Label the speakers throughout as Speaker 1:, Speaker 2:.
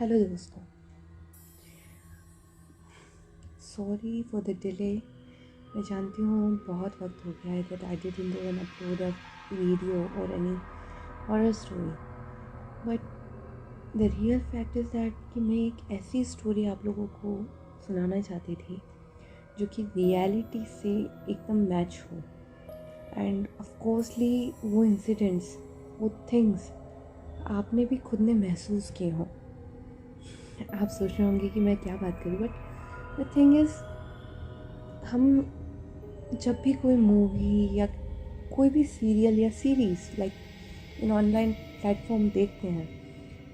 Speaker 1: Hello दोस्तों, sorry for the delay. मैं जानती हूँ बहुत वक्त हो गया है that I didn't even upload a video और any horror story, but the real fact is that कि मैं एक ऐसी स्टोरी आप लोगों को सुनाना चाहती थी जो कि रियलिटी से एकदम मैच हो। एंड ऑफ कोर्सली वो इंसिडेंट्स, वो थिंग्स आपने भी खुद ने महसूस किए हों। आप सोच रहे होंगे कि मैं क्या बात करूँ, बट द थिंग इज़, हम जब भी कोई मूवी या कोई भी सीरियल या series like in online platform देखते हैं,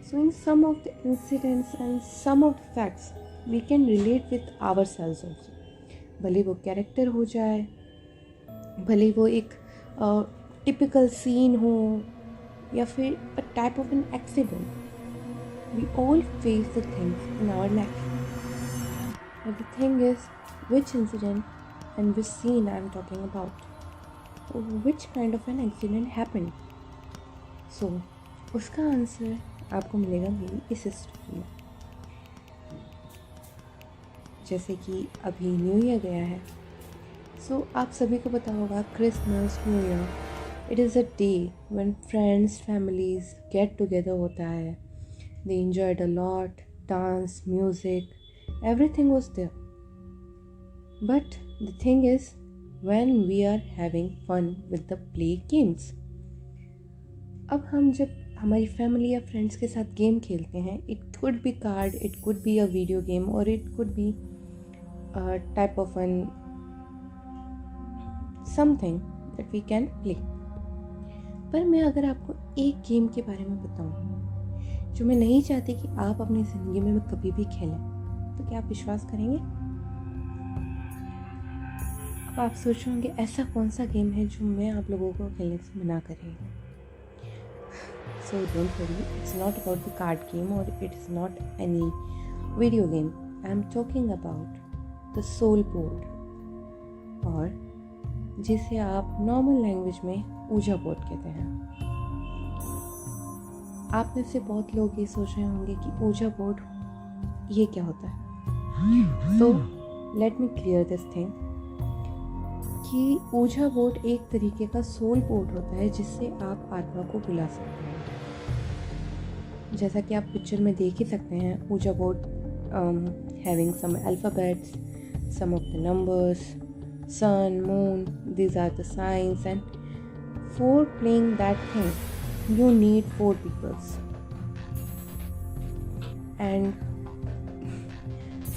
Speaker 1: so in some of the incidents and some of the facts we can relate with ourselves also. भले वो कैरेक्टर हो जाए, भले वो एक टिपिकल सीन हो या फिर a type of an accident, we all face the things in our life. But the thing is, which incident and which scene I am talking about? Which kind of an accident happened? So, उसका answer आपको मिलेगा मेरी इस story में। जैसे कि अभी new year गया है, सो आप सभी को पता होगा Christmas, new year, it is a day when friends families get together होता है। They enjoyed a lot, dance, music, everything was there. But the thing is, when we are having fun with the play games, अब हम जब हमारी family या friends के साथ game खेलते हैं, it could be card, it could be a video game और it could be type of an something that we can play. पर मैं अगर आपको एक गेम के बारे में बताऊं जो मैं नहीं चाहती कि आप अपनी ज़िंदगी में कभी भी खेलें, तो क्या आप विश्वास करेंगे? अब आप सोच रहे होंगे ऐसा कौन सा गेम है जो मैं आप लोगों को खेलने से मना कर रही हूँ। So don't worry, it's not about the card game और it is not any video game. I am talking about the soul board, और जिसे आप नॉर्मल लैंग्वेज में ऊजा बोर्ड कहते हैं। आप में से बहुत लोग ये सोच रहे होंगे कि ऊजा बोर्ड ये क्या होता है। तो let me clear this thing कि ऊजा बोर्ड एक तरीके का सोल बोर्ड होता है जिससे आप आत्मा को बुला सकते हैं। जैसा कि आप पिक्चर में देख ही सकते हैं, ouija board having some alphabets, some of the numbers, sun, moon, these are the science, and for playing that thing you need 4 peoples. And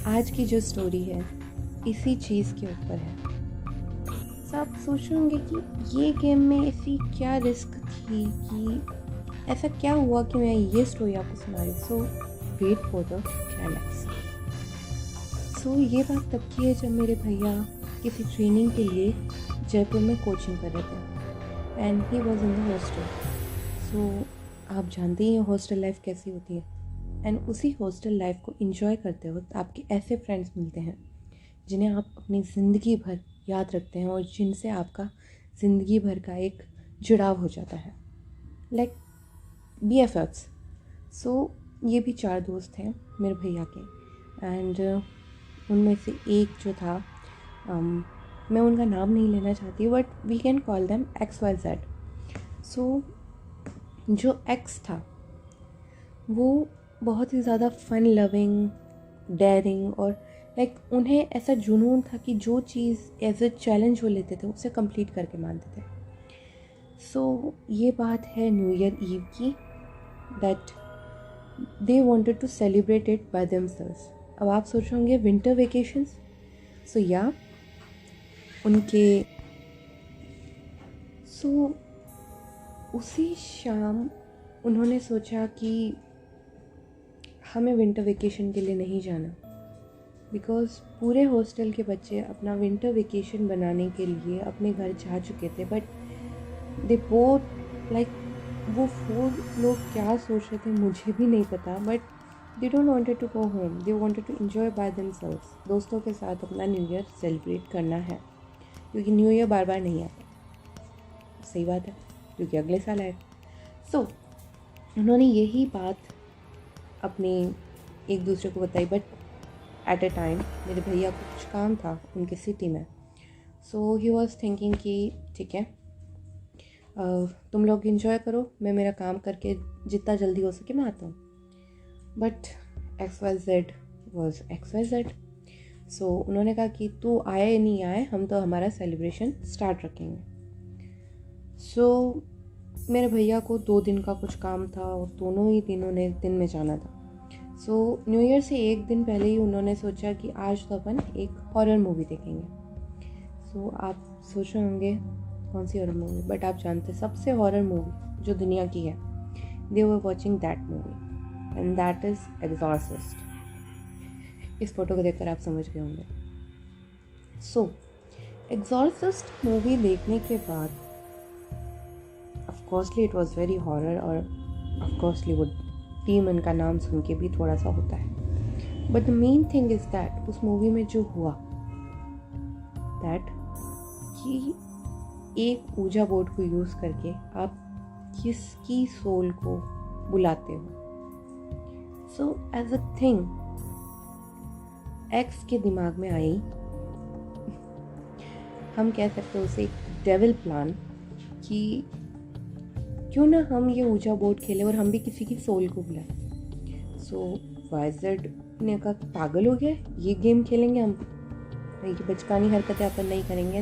Speaker 1: आज की जो स्टोरी है इसी चीज़ के ऊपर है। तो आप सोच रहे होंगे कि ये गेम में ऐसी क्या रिस्क थी, कि ऐसा क्या हुआ कि मैं ये स्टोरी आपको सुना रही हूँ। सो वेट फॉर द क्लाइमैक्स। सो ये बात तब की है जब मेरे भैया किसी ट्रेनिंग के लिए जयपुर में कोचिंग कर रहे थे and he was in the hostel. तो आप जानते ही हैं हॉस्टल लाइफ कैसी होती है। एंड उसी हॉस्टल लाइफ को एंजॉय करते वक्त आपके ऐसे फ्रेंड्स मिलते हैं जिन्हें आप अपनी ज़िंदगी भर याद रखते हैं और जिनसे आपका ज़िंदगी भर का एक जुड़ाव हो जाता है, लाइक BFFs। सो ये भी 4 दोस्त हैं मेरे भैया के, एंड उनमें से एक जो था, मैं उनका नाम नहीं लेना चाहती, but we can call them XYZ। So जो एक्स था वो बहुत ही ज़्यादा फ़न लविंग, डेयरिंग और लाइक उन्हें ऐसा जुनून था कि जो चीज़ एज ए चैलेंज वो लेते थे उसे कंप्लीट करके मानते थे। सो ये बात है न्यू ईयर ईव की, that they wanted to celebrate it by themselves. अब आप सोच रहे होंगे विंटर वेकेशंस। सो या उनके उसी शाम उन्होंने सोचा कि हमें विंटर वेकेशन के लिए नहीं जाना, बिकॉज़ पूरे हॉस्टल के बच्चे अपना विंटर वेकेशन बनाने के लिए अपने घर जा चुके थे। बट दे बोथ लाइक, वो 4 लोग क्या सोच रहे थे मुझे भी नहीं पता, but they don't wanted to go home, they wanted to enjoy by themselves. दोस्तों के साथ अपना न्यू ईयर सेलिब्रेट करना है, क्योंकि न्यू ईयर बार बार नहीं आता। सही बात है, क्योंकि अगले साल आए। सो उन्होंने यही बात अपने एक दूसरे को बताई, बट एट अ टाइम मेरे भैया को कुछ काम था उनके सिटी में, सो ही वॉज थिंकिंग कि ठीक है तुम लोग इंजॉय करो, मैं मेरा काम करके जितना जल्दी हो सके मैं आता हूँ। बट XYZ वॉज XYZ, सो उन्होंने कहा कि तू आए नहीं आए, हम तो हमारा सेलिब्रेशन स्टार्ट रखेंगे। सो मेरे भैया को 2 दिन का कुछ काम था और दोनों ही दिन में जाना था। सो न्यू ईयर से 1 दिन पहले ही उन्होंने सोचा कि आज तो अपन एक हॉरर मूवी देखेंगे। सो आप सोच रहे होंगे कौन सी हॉरर मूवी, बट आप जानते हैं सबसे हॉरर मूवी जो दुनिया की है, they were watching that movie and that is Exorcist. इस फोटो को देखकर आप समझ गए होंगे। सो एक्सॉर्सिस्ट मूवी देखने के बाद ऑफकोर्सली इट वॉज वेरी हॉरर, और ऑफकोर्सली वो डीमन का नाम सुन के भी थोड़ा सा होता है। But the main thing is that उस मूवी में जो हुआ दैट कि एक ऊजा बोर्ड को यूज़ करके आप किसकी सोल को बुलाते हो। So as a thing X के दिमाग में आई, हम कह सकते हैं उसे एक डेविल प्लान, कि क्यों ना हम ये ऊजा बोर्ड खेलें और हम भी किसी की सोल को बुलाएं। सो YZ ने कहा पागल हो गया, ये गेम खेलेंगे हम, ये बचकानी हरकतें अपन नहीं करेंगे,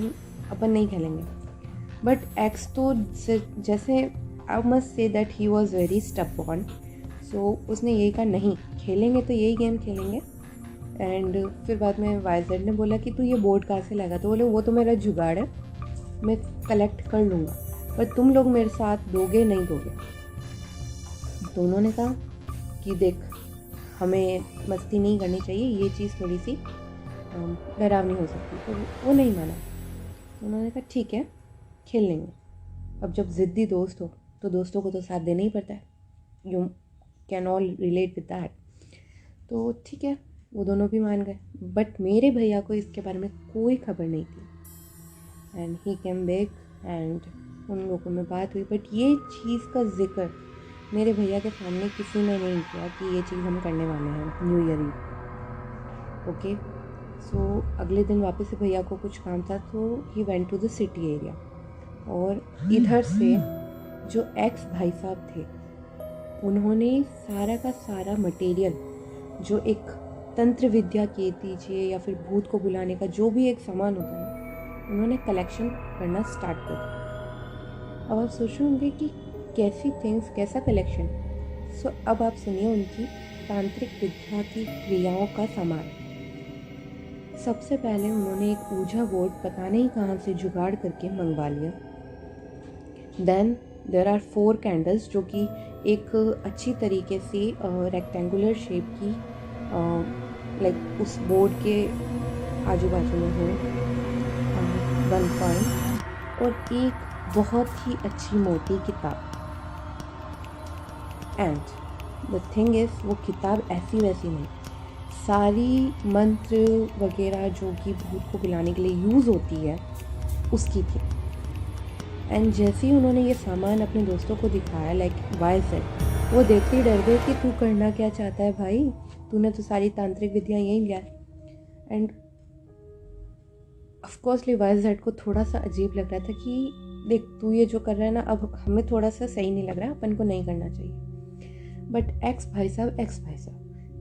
Speaker 1: अपन नहीं खेलेंगे। बट एक्स तो जैसे I must say that he was very stubborn, so उसने यही कहा नहीं खेलेंगे तो यही गेम खेलेंगे। एंड फिर बाद में YZ ने बोला कि तू ये बोर्ड कहाँ से लाएगा, तो बोले वो तो मेरा जुगाड़ है, मैं कलेक्ट कर लूँगा, पर तुम लोग मेरे साथ दोगे नहीं दोगे। तो उन्होंने कहा कि देख हमें मस्ती नहीं करनी चाहिए, ये चीज़ थोड़ी सी डरावनी हो सकती है, तो वो नहीं माना। तो उन्होंने कहा ठीक है खेल लेंगे। अब जब ज़िद्दी दोस्त हो तो दोस्तों को तो साथ देना ही पड़ता है, you can all relate with that. तो ठीक है वो दोनों भी मान गए, बट मेरे भैया को इसके बारे में कोई खबर नहीं थी। And he came back and उन लोगों में बात हुई, बट ये चीज़ का जिक्र मेरे भैया के सामने किसी ने नहीं किया कि ये चीज़ हम करने वाले हैं न्यू ईयर ईव। ओके, सो अगले दिन वापस से भैया को कुछ काम था, तो he went to the city area, और इधर से जो एक्स भाई साहब थे उन्होंने सारा का सारा मटेरियल, जो एक तंत्र विद्या कह दीजिए या फिर भूत को बुलाने का जो भी एक सामान होता है, उन्होंने कलेक्शन करना स्टार्ट कर दिया। अब आप सोच रहे होंगे कि कैसी थिंग्स, कैसा कलेक्शन। सो अब आप सुनिए उनकी तांत्रिक विद्या की क्रियाओं का सामान। सबसे पहले उन्होंने एक ऊजा बोर्ड पता नहीं कहाँ से जुगाड़ करके मंगवा लिया। देन देर आर 4 कैंडल्स जो कि एक अच्छी तरीके से रेक्टेंगुलर शेप की लाइक उस बोर्ड के आजू बाजू में हो 1 पॉइंट, और एक बहुत ही अच्छी मोटी किताब। एंड द थिंग इज़ वो किताब ऐसी वैसी नहीं, सारी मंत्र वगैरह जो कि भूत को बुलाने के लिए यूज़ होती है उसकी थी। एंड जैसे ही उन्होंने ये सामान अपने दोस्तों को दिखाया लाइक YZ, वो देखते ही डर गए कि तू करना क्या चाहता है भाई, तूने तो सारी तांत्रिक विधियाँ यहीं लिया। एंड ऑफकोर्सली YZ को थोड़ा सा अजीब लग रहा था कि देख तू ये जो कर रहा है ना, अब हमें थोड़ा सा सही नहीं लग रहा, अपन को नहीं करना चाहिए। बट एक्स भाई साहब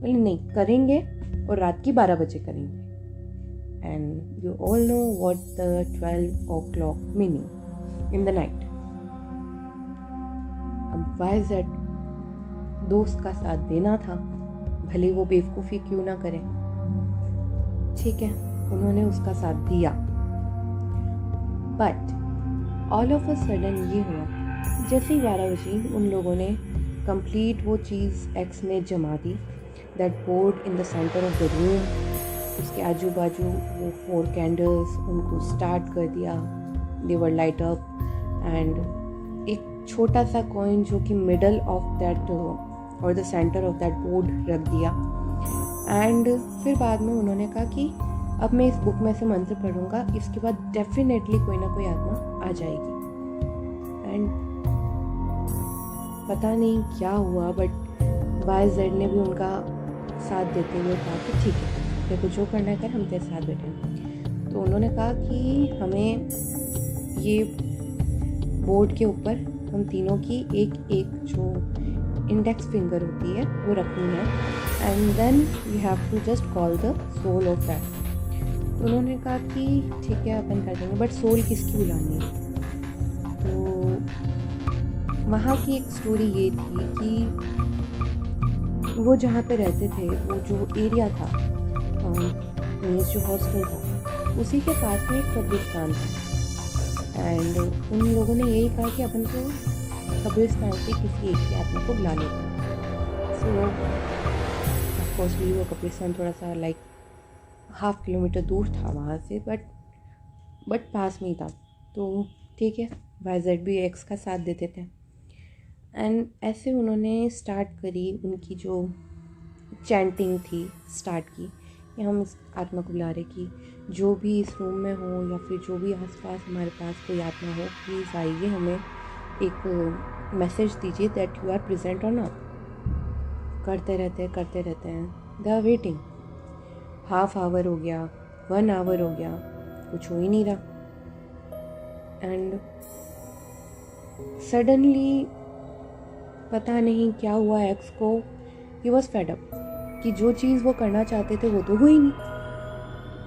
Speaker 1: बोले नहीं करेंगे, और रात की 12 बजे करेंगे। And you all know what the 12 o'clock meaning in the night. अब YZ दोस्त का साथ देना था, भले वो बेवकूफ़ी क्यों ना करे। ठीक है, उन्होंने उसका साथ दिया। But all of a sudden ये हुआ, जैसे ही 12 बजे उन लोगों ने कंप्लीट वो चीज़ एक्स ने जमा दी, that board in the centre of the room, उसके आजू बाजू वो 4 कैंडल्स उनको स्टार्ट कर दिया, दे वर लाइट अप, एंड एक छोटा सा कॉइन जो कि मिडल ऑफ दैट और the centre of that board रख दिया। एंड फिर बाद में उन्होंने कहा कि अब मैं इस बुक में से मंत्र पढ़ूंगा, इसके बाद डेफिनेटली कोई ना कोई आत्मा आ जाएगी। एंड पता नहीं क्या हुआ, बट YZ ने भी उनका साथ देते हुए कहा कि ठीक है, तेरे को जो करना है कर, हम तेरे साथ बैठे हैं। तो उन्होंने कहा कि हमें ये बोर्ड के ऊपर हम तीनों की एक एक जो इंडेक्स फिंगर होती है वो रखनी है, and then you have to just call the soul of that. तो उन्होंने कहा कि ठीक है अपन कर देंगे, बट सोल किसकी बुलानी है। तो वहाँ की एक स्टोरी ये थी कि वो जहाँ पे रहते थे, वो जो एरिया था, मीन्स जो हॉस्टल था, उसी के पास में एक कब्रिस्तान था। एंड उन लोगों ने यही कहा कि अपन को कब्रिस्तान से किसी एक की आत्मा को बुला लेते हैं। सो ऑफकोर्सली वो कब्रिस्तान थोड़ा सा लाइक 1/2 किलोमीटर दूर था वहाँ से, बट पास में ही था। तो ठीक है, YZ भी एक्स का साथ देते थे। एंड ऐसे उन्होंने स्टार्ट करी, उनकी जो चैंटिंग थी स्टार्ट की कि हम इस आत्मा को बुला रहे कि जो भी इस रूम में हो या फिर जो भी आसपास हमारे पास कोई आत्मा हो, प्लीज़ आइए, हमें एक मैसेज दीजिए दैट यू आर प्रेजेंट और नॉट। करते रहते हैं, दे आर वेटिंग। 1/2 आवर हो गया, 1 आवर हो गया, कुछ हो ही नहीं रहा। एंड सडनली पता नहीं क्या हुआ एक्स को, ही वॉज फेड अप कि जो चीज़ वो करना चाहते थे वो तो हुई नहीं,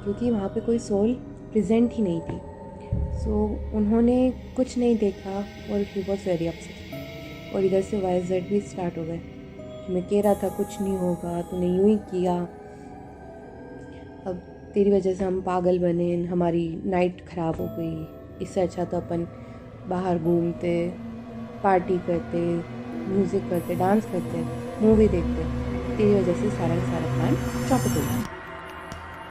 Speaker 1: क्योंकि वहाँ पे कोई सोल प्रेजेंट ही नहीं थी। सो उन्होंने कुछ नहीं देखा और ही वॉज वेरी अपसेट। और इधर से YZ भी स्टार्ट हो गए कि मैं कह रहा था कुछ नहीं होगा, तूने यूँ ही किया, अब तेरी वजह से हम पागल बने, हमारी नाइट ख़राब हो गई, इससे अच्छा तो अपन बाहर घूमते, पार्टी करते, म्यूज़िक करते, डांस करते, मूवी देखते, तेरी वजह से सारा का सारा प्लान चौपट हो गया।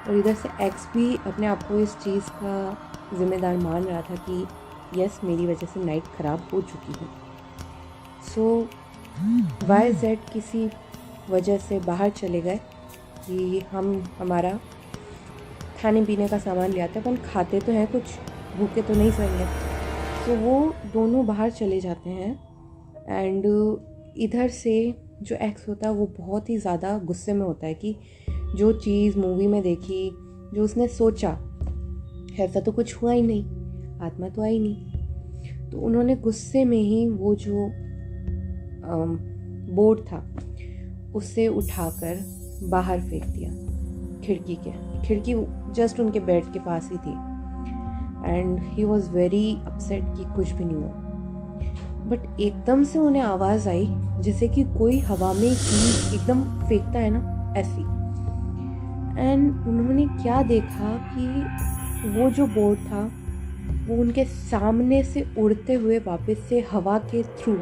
Speaker 1: और इधर से एक्स भी अपने आप को इस चीज़ का जिम्मेदार मान रहा था कि यस, मेरी वजह से नाइट ख़राब हो चुकी है। सो YZ किसी वजह से बाहर चले गए कि हम हमारा खाने पीने का सामान ले आते, अपन खाते तो हैं कुछ, भूखे तो नहीं सोएंगे। तो वो दोनों बाहर चले जाते हैं। एंड इधर से जो एक्स होता है वो बहुत ही ज़्यादा गुस्से में होता है कि जो चीज़ मूवी में देखी, जो उसने सोचा, ऐसा तो कुछ हुआ ही नहीं, आत्मा तो आई नहीं। तो उन्होंने गुस्से में ही वो जो बोर्ड था उसे उठाकर बाहर फेंक दिया, खिड़की जस्ट उनके बेड के पास ही थी। And he was very upset कि कुछ भी नहीं हुआ। बट एकदम से उन्हें आवाज़ आई जैसे कि कोई हवा में चीज़ एकदम फेंकता है ना, ऐसी। एंड उन्होंने क्या देखा कि वो जो बोर्ड था वो उनके सामने से उड़ते हुए वापस से हवा के थ्रू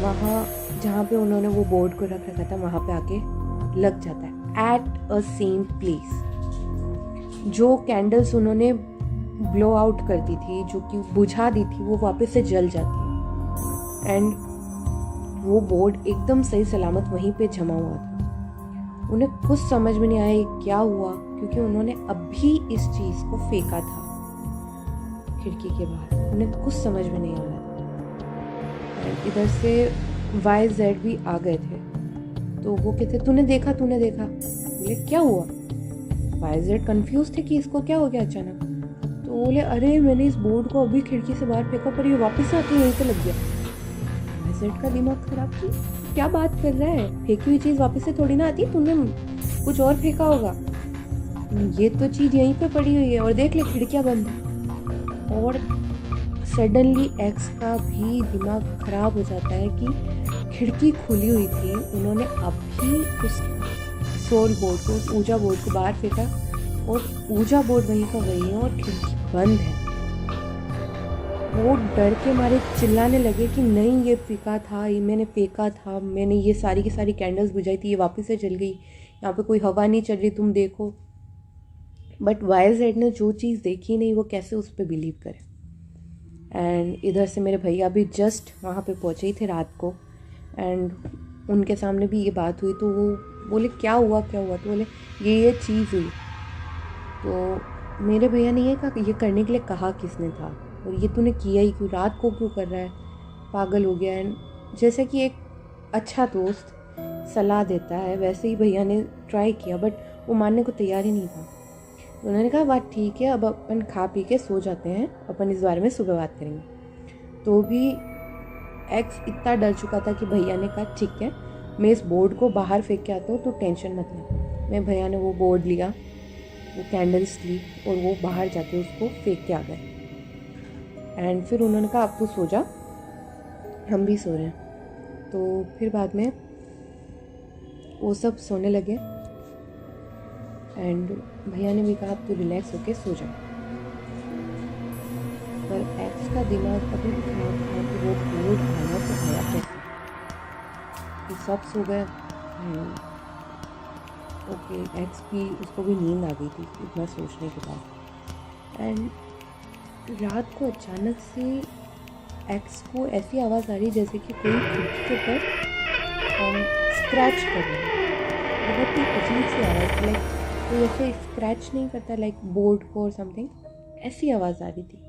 Speaker 1: वहाँ जहाँ पे उन्होंने वो बोर्ड को रख रखा था वहाँ पे आके लग जाता है, एट अ सेम प्लेस। जो कैंडल्स उन्होंने ब्लो आउट कर दी थी, जो कि बुझा दी थी, वो वापस से जल जाती है। एंड वो बोर्ड एकदम सही सलामत वहीं पे जमा हुआ था। उन्हें कुछ समझ में नहीं आया क्या हुआ, क्योंकि उन्होंने अभी इस चीज़ को फेंका था खिड़की के बाहर। उन्हें कुछ समझ में नहीं आ रहा था। इधर से YZ भी आ गए थे, तो वो कहते तूने देखा? बोले क्या हुआ? YZ कंफ्यूज थे कि इसको क्या हो गया अचानक। तो बोले अरे मैंने इस बोर्ड को अभी खिड़की से बाहर फेंका, पर ये वापस आके यहीं पे लग गया। YZ का दिमाग खराब कि क्या बात कर रहा है, फेंकी हुई चीज़ वापस से थोड़ी ना आती, तूने कुछ और फेंका होगा, ये तो चीज़ यहीं पे पड़ी हुई है और देख ले खिड़कियाँ बंद है। और सडनली एक्स का भी दिमाग ख़राब हो जाता है कि खिड़की खुली हुई थी, उन्होंने अभी उस सोल बोर्ड को, उस ऊजा बोर्ड को बाहर फेंका और ऊजा बोर्ड वहीं का वही है और खिड़की बंद है। वो डर के मारे चिल्लाने लगे कि नहीं ये फेंका था, ये मैंने फेंका था, मैंने ये सारी की सारी कैंडल्स बुझाई थी, ये वापस से जल गई, यहाँ पे कोई हवा नहीं चल रही, तुम देखो। बट YZ ने जो चीज़ देखी नहीं वो कैसे उस पर बिलीव करे। एंड इधर से मेरे भैया भी जस्ट वहाँ पे पहुँचे ही थे रात को। एंड उनके सामने भी ये बात हुई, तो वो बोले क्या हुआ? तो बोले ये चीज़ हुई। तो मेरे भैया ने ये करने के लिए कहा किसने था, और ये तूने किया ही क्यों, रात को क्यों कर रहा है, पागल हो गया है। जैसे कि एक अच्छा दोस्त सलाह देता है वैसे ही भैया ने ट्राई किया, बट वो मानने को तैयार ही नहीं था। तो उन्होंने कहा बात ठीक है, अब अपन खा पी के सो जाते हैं, अपन इस बारे में सुबह बात करेंगे। तो भी एक्स इतना डर चुका था कि भैया ने कहा ठीक है, मैं इस बोर्ड को बाहर फेंक के आता हूँ, तो टेंशन मत ले। मैं भैया ने वो बोर्ड लिया, वो कैंडल्स ली और वो बाहर जाके उसको फेंक के आ गए। एंड फिर उन्होंने कहा अब तू सो जा, हम भी सो रहे हैं। तो फिर बाद में वो सब सोने लगे एंड भैया ने भी कहा अब तू रिलैक्स होके सो जा। पर एक्स का दिमाग अभी भी खराब था कि वो बोर्ड आया तो आया कैसे। तो सब सो गए। ओके, एक्स भी, उसको भी नींद आ गई थी इतना सोचने के बाद। एंड रात को अचानक से एक्स को ऐसी आवाज़ आ रही जैसे कि कोई खिड़की के ऊपर स्क्रैच कर रहा है। बहुत ही अजीब सी आवाज़, लाइक कोई ऐसे स्क्रैच नहीं करता लाइक बोर्ड को और समथिंग, ऐसी आवाज़ आ रही थी।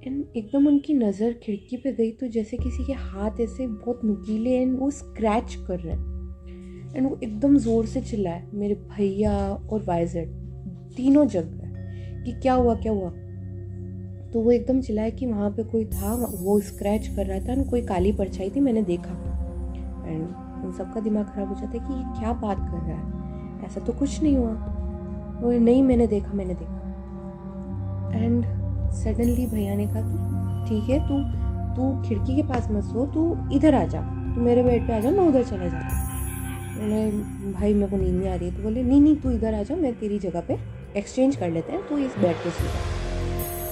Speaker 1: एंड एकदम उनकी नज़र खिड़की पे गई तो जैसे किसी के हाथ ऐसे बहुत नुकीले एंड वो स्क्रैच कर रहे हैं। एंड वो एकदम ज़ोर से चिल्लाए, मेरे भैया और वाइजेड तीनों जग गए कि क्या हुआ क्या हुआ। तो वो एकदम चिल्लाए कि वहाँ पे कोई था, वो स्क्रैच कर रहा था, कोई काली परछाई थी, मैंने देखा। एंड उन सबका दिमाग ख़राब हो जाता है कि ये क्या बात कर रहा है, ऐसा तो कुछ नहीं हुआ। वो नहीं, मैंने देखा। एंड सडनली भैया ने कहा कि ठीक है, तू खिड़की के पास मत सो, तू इधर आ जा, तू मेरे बेड पे आ जा, मैं उधर चला जाता। मैंने भाई मेरे को नींद नहीं आ रही है। तो बोले नहीं तू इधर आ जा, मैं तेरी जगह पे एक्सचेंज कर लेते हैं, तू इस बेड पे सो जा।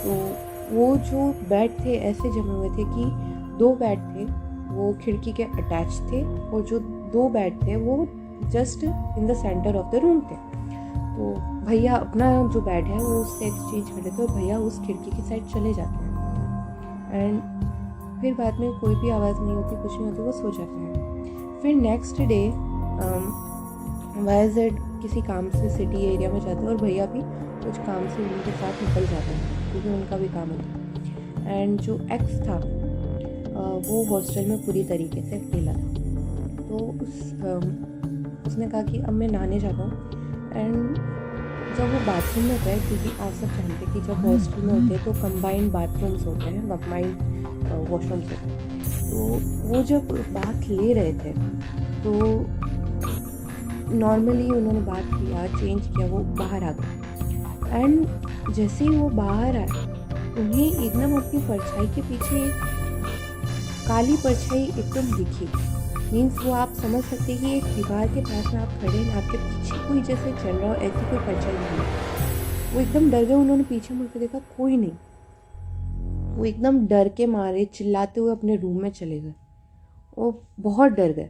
Speaker 1: तो वो जो बेड थे ऐसे जमे हुए थे कि 2 बेड थे वो खिड़की के अटैच थे और जो 2 बेड थे वो just in the centre of the room थे। तो भैया अपना जो बेड है वो उससे एक्सचेंज कर लेते और भैया उस खिड़की की साइड चले जाते हैं। एंड फिर बाद में कोई भी आवाज़ नहीं होती, कुछ नहीं होती, वो सो जाते हैं। फिर नेक्स्ट डे वाईजेड किसी काम से सिटी एरिया में जाते हैं और भैया भी कुछ काम से उनके साथ निकल जाते हैं क्योंकि उनका भी काम होता है। एंड जो एक्स था वो हॉस्टल में पूरी तरीके से अकेला था। तो उसने कहा कि अब मैं नहाने जाता हूँ। एंड जब वो बाथरूम में गए, क्योंकि आप सब जानते हैं कि जब हॉस्टल में होते हैं तो कंबाइंड बाथरूम्स होते हैं, कंबाइंड वॉशरूम्स होते हैं। तो वो जब बात ले रहे थे तो नॉर्मली उन्होंने बात किया, चेंज किया, वो बाहर आ गए। एंड जैसे ही वो बाहर आए उन्हें एकदम अपनी परछाई के पीछे काली परछाई एकदम दिखी। मीन्स वो आप समझ सकते हैं कि एक दीवार के पास में आप खड़े हैं, आपके पीछे कोई जैसे चल रहा हो, ऐसी कोई परछाई नहीं। वो एकदम डर गए, उन्होंने पीछे मुड़ के देखा, कोई नहीं। वो एकदम डर के मारे चिल्लाते हुए अपने रूम में चले गए। वो बहुत डर गए।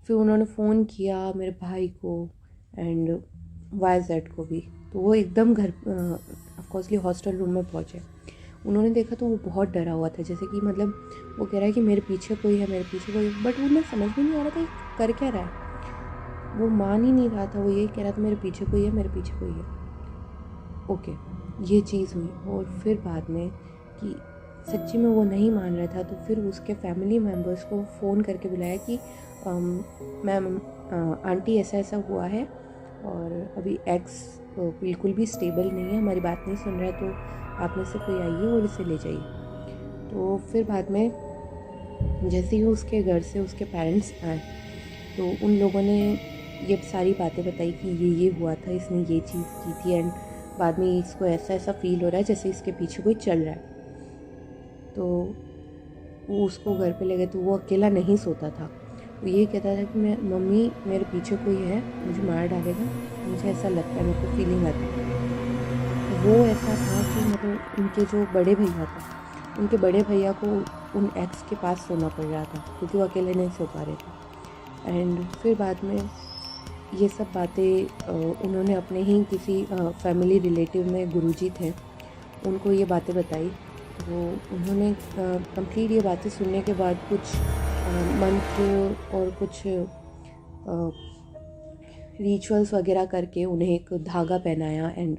Speaker 1: फिर उन्होंने फ़ोन किया मेरे भाई को एंड वाईजेड को भी। तो वो एकदम घर ऑफकोर्सली हॉस्टल रूम में पहुँचे। उन्होंने देखा तो वो बहुत डरा हुआ था, जैसे कि मतलब वो कह रहा है कि मेरे पीछे कोई है, मेरे पीछे कोई है। बट उन्हें समझ में नहीं आ रहा था कर क्या रहा है। वो मान ही नहीं रहा था, वो यही कह रहा था मेरे पीछे कोई है, मेरे पीछे कोई है। ओके, ये चीज़ हुई। और फिर बाद में कि सच्ची में वो नहीं मान रहा था, तो फिर उसके फैमिली मेम्बर्स को फ़ोन करके बुलाया कि मैम आंटी ऐसा ऐसा हुआ है और अभी एक्स बिल्कुल भी स्टेबल नहीं है, हमारी बात नहीं सुन रहा है, तो आप में से कोई आइए और इसे ले जाइए। तो फिर बाद में जैसे ही उसके घर से उसके पेरेंट्स आए तो उन लोगों ने ये सारी बातें बताई कि ये हुआ था, इसने ये चीज़ की थी एंड बाद में इसको ऐसा ऐसा फील हो रहा है जैसे इसके पीछे कोई चल रहा है। तो वो उसको घर पे ले गए तो वो अकेला नहीं सोता था। वो ये कहता था कि मैं मम्मी मेरे पीछे कोई है, मुझे मार डालेगा, मुझे ऐसा लगता है, मेरे को फीलिंग आती है। वो ऐसा था कि मतलब उनके जो बड़े भैया थे, उनके बड़े भैया को उन एक्स के पास सोना पड़ रहा था क्योंकि वो अकेले नहीं सो पा रहे थे। एंड फिर बाद में ये सब बातें उन्होंने अपने ही किसी फैमिली रिलेटिव में गुरुजी थे, उनको ये बातें बताई। तो उन्होंने कंप्लीट ये बातें सुनने के बाद कुछ मंत्र और कुछ रिचुअल्स वगैरह करके उन्हें एक धागा पहनाया एंड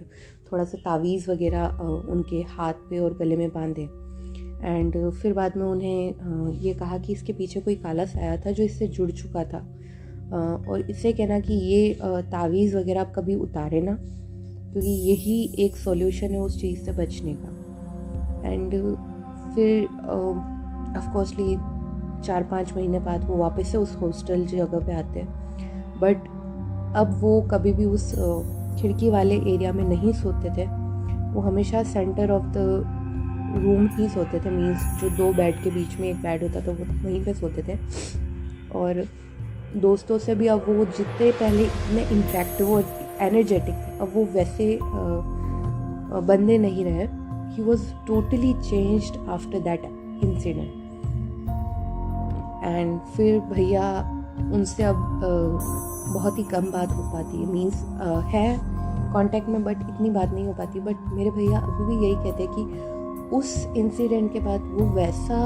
Speaker 1: थोड़ा सा तावीज़ वगैरह उनके हाथ पे और गले में बांधे। एंड फिर बाद में उन्हें ये कहा कि इसके पीछे कोई काला साया था जो इससे जुड़ चुका था और इससे कहना कि ये तावीज़ वगैरह आप कभी उतारे ना, क्योंकि यही एक सॉल्यूशन है उस चीज़ से बचने का। एंड फिर ऑफ कोर्सली 4-5 महीने बाद वो वापस से उस हॉस्टल जगह पे आते हैं, बट अब वो कभी भी उस खिड़की वाले एरिया में नहीं सोते थे। वो हमेशा सेंटर ऑफ द रूम ही सोते थे, मीन्स जो 2 बेड के बीच में एक बेड होता था वो वहीं पे सोते थे। और दोस्तों से भी अब वो जितने पहले इतने इंटरेक्टिव और एनर्जेटिक थे, अब वो वैसे बंदे नहीं रहे। He was totally changed after that incident. And फिर भैया उनसे अब बहुत ही कम बात हो पाती है, मीन्स है कांटेक्ट में बट इतनी बात नहीं हो पाती। बट मेरे भैया अभी भी यही कहते हैं कि उस इंसिडेंट के बाद वो वैसा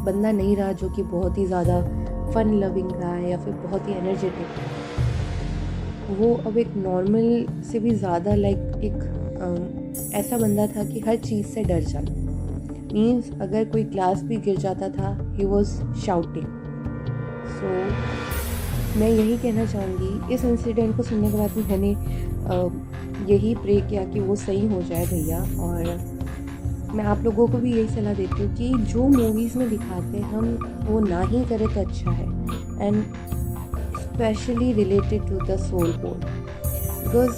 Speaker 1: बंदा नहीं रहा जो कि बहुत ही ज़्यादा फन लविंग रहा है या फिर बहुत ही एनर्जेटिक। वो अब एक नॉर्मल से भी ज़्यादा लाइक एक ऐसा बंदा था कि हर चीज़ से डर जाता। मीन्स अगर कोई ग्लास भी गिर जाता था, ही वॉज शाउटिंग। सो मैं यही कहना चाहूँगी, इस इंसिडेंट को सुनने के बाद भी मैंने यही प्रे किया कि वो सही हो जाए भैया। और मैं आप लोगों को भी यही सलाह देती हूँ कि जो मूवीज़ में दिखाते हैं हम वो ना ही करें तो अच्छा है। And specially related to the soul pole, because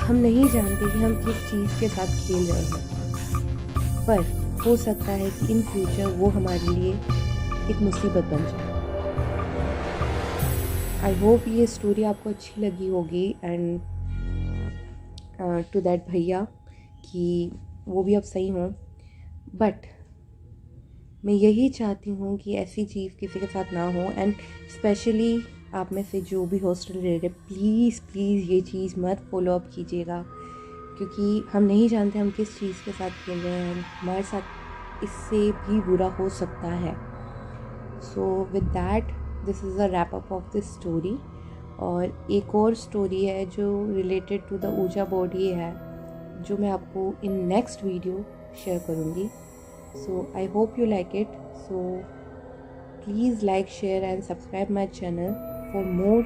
Speaker 1: हम नहीं जानते कि हम किस चीज़ के साथ खेल रहे हैं, पर हो सकता है कि इन फ्यूचर वो हमारे लिए एक मुसीबत बन जाए। आई होप ये स्टोरी आपको अच्छी लगी होगी। एंड टू दैट भैया कि वो भी अब सही हों। बट मैं यही चाहती हूँ कि ऐसी चीज़ किसी के साथ ना हो। एंड स्पेशली आप में से जो भी हॉस्टल रह रहे, प्लीज़ प्लीज़ ये चीज़ मत फॉलो अप कीजिएगा, क्योंकि हम नहीं जानते हम किस चीज़ के साथ खेल रहे हैं, हमारे साथ इससे भी बुरा हो सकता है। So with that this is a wrap up of this story. और एक और स्टोरी है जो रिलेटेड टू द ऊजा बोर्ड ही है, जो मैं आपको इन नेक्स्ट वीडियो शेयर करूँगी। So I hope you like it. So please like, share and subscribe my channel for more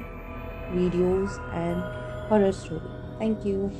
Speaker 1: videos and horror story. Thank you.